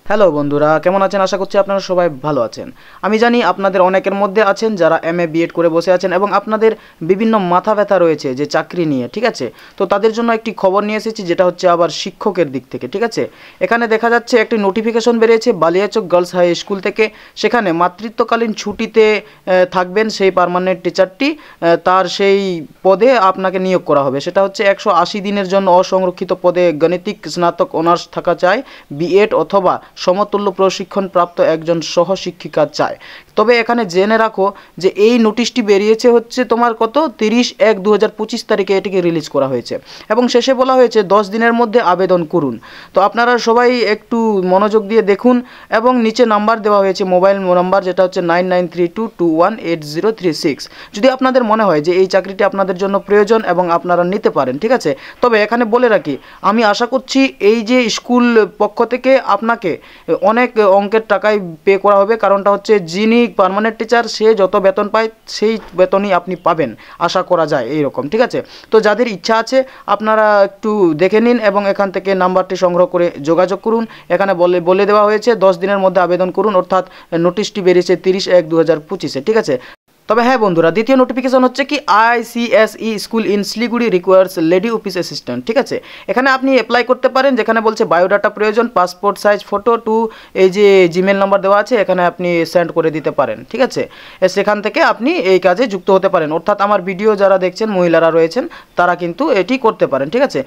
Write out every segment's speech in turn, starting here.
Hello বন্ধুরা, কেমন আছেন? আশা করছি আপনারা সবাই ভালো আছেন। আমি জানি আপনাদের অনেকের মধ্যে আছেন যারা এমএ বিএড করে বসে আছেন এবং আপনাদের বিভিন্ন মাথা ব্যথা রয়েছে যে চাকরি নিয়ে, ঠিক আছে? তো তাদের জন্য একটি খবর নিয়ে এসেছি, যেটা হচ্ছে আবার শিক্ষকের দিক থেকে, ঠিক আছে? এখানে দেখা যাচ্ছে একটি নোটিফিকেশন বেরিয়েছে বালিয়াচক গার্লস হাই স্কুল থেকে। সেখানে মাতৃত্বকালীন ছুটিতে থাকবেন সেই পার্মানেন্ট টিচারটি, তার সেই পদে আপনাকে নিয়োগ করা হবে। সেটা হচ্ছে 180 দিনের জন্য অসংরক্ষিত পদে গণিতিক স্নাতক অনার্স থাকা চাই, বিএড অথবা সমতুল্য প্রশিক্ষণ প্রাপ্ত একজন সহশিক্ষিকা চায়। তবে এখানে জেনে রাখো যে এই নোটিশটি বেরিয়েছে হচ্ছে তোমার কত 30/1/2025 তারিখে এটিকে রিলিজ করা হয়েছে এবং শেষে বলা হয়েছে 10 দিনের মধ্যে আবেদন করুন। তো আপনারা সবাই একটু মনোযোগ দিয়ে দেখুন এবং নিচে নাম্বার দেওয়া হয়েছে, মোবাইল নাম্বার, যেটা হচ্ছে 9932218036। যদি আপনাদের মনে হয় যে এই চাকরিটি আপনাদের জন্য প্রয়োজন এবং আপনারা নিতে পারেন, ঠিক আছে? তবে এখানে বলে রাখি, আমি আশা করছি এই যে স্কুল পক্ষ থেকে আপনাকে অনেক অঙ্কের টাকায় পে করা হবে। কারণটা হচ্ছে যিনি পার্মানেন্ট টিচার সে যত বেতন পায় সেই বেতনই আপনি পাবেন, আশা করা যায় এইরকম, ঠিক আছে? তো যাদের ইচ্ছা আছে আপনারা একটু দেখে নিন এবং এখান থেকে নাম্বারটি সংগ্রহ করে যোগাযোগ করুন। এখানে বলে দেওয়া হয়েছে 10 দিনের মধ্যে আবেদন করুন, অর্থাৎ নোটিশটি বেরিয়েছে 30/1/2025-এ, ঠিক আছে? তবে হ্যাঁ বন্ধুরা, দ্বিতীয় নোটিফিকেশন হচ্ছে কি ICSE school in Siliguri requires lady office assistant, ঠিক আছে? এখানে আপনি অ্যাপ্লাই করতে পারেন, যেখানে বলছে বায়োডাটা প্রয়োজন, পাসপোর্ট সাইজ ফটো টু এই যে জিমেল নাম্বার দেওয়া আছে এখানে আপনি সেন্ড করে দিতে পারেন, ঠিক আছে? সেখান থেকে আপনি এই কাজে যুক্ত হতে পারেন, অর্থাৎ আমার ভিডিও যারা দেখছেন মহিলারা রয়েছেন তারা কিন্তু এটি করতে পারেন, ঠিক আছে?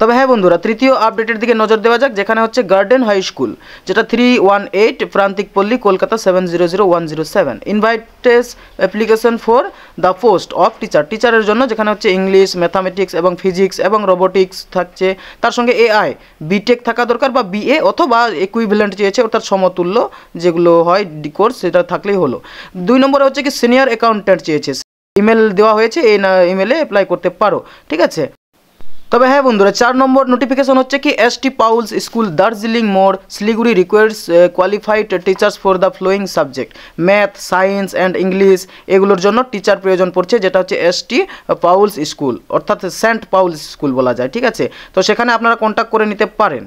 তবে হ্যাঁ বন্ধুরা, তৃতীয় আপডেটের দিকে নজর দেওয়া যাক, যেখানে হচ্ছে গার্ডেন হাই স্কুল, যেটা 318 Prantik Palli, Kolkata 700107। Invites application for the post of টিচারের জন্য, যেখানে হচ্ছে ইংলিশ, ম্যাথামেটিক্স এবং ফিজিক্স এবং রোবোটিক্স থাকছে, তার সঙ্গে এআই বিটেক থাকা দরকার বা বিএ অথবা ইকুইভ্যালেন্ট চেয়েছে, অর্থাৎ সমতুল্য যেগুলো হয় কোর্স সেটা থাকলেই হলো। 2 নম্বরে হচ্ছে কি সিনিয়র অ্যাকাউন্ট্যান্ট চেয়েছে, ইমেল দেওয়া হয়েছে, এই ইমেলে অ্যাপ্লাই করতে পারো, ঠিক আছে? তবে হ্যাঁ বন্ধুরা, 4 নম্বর নোটিফিকেশন হচ্ছে কি এসটি পাউলস স্কুল দার্জিলিং মোড় Siliguri requires qualified teachers for the following subject math, science and English, এগুলোর জন্য টিচার প্রয়োজন পড়ছে, যেটা হচ্ছে এসটি পাউলস স্কুল, অর্থাৎ সেন্ট পাউলস স্কুল বলা যায়, ঠিক আছে? তো সেখানে আপনারা কন্ট্যাক্ট করে নিতে পারেন।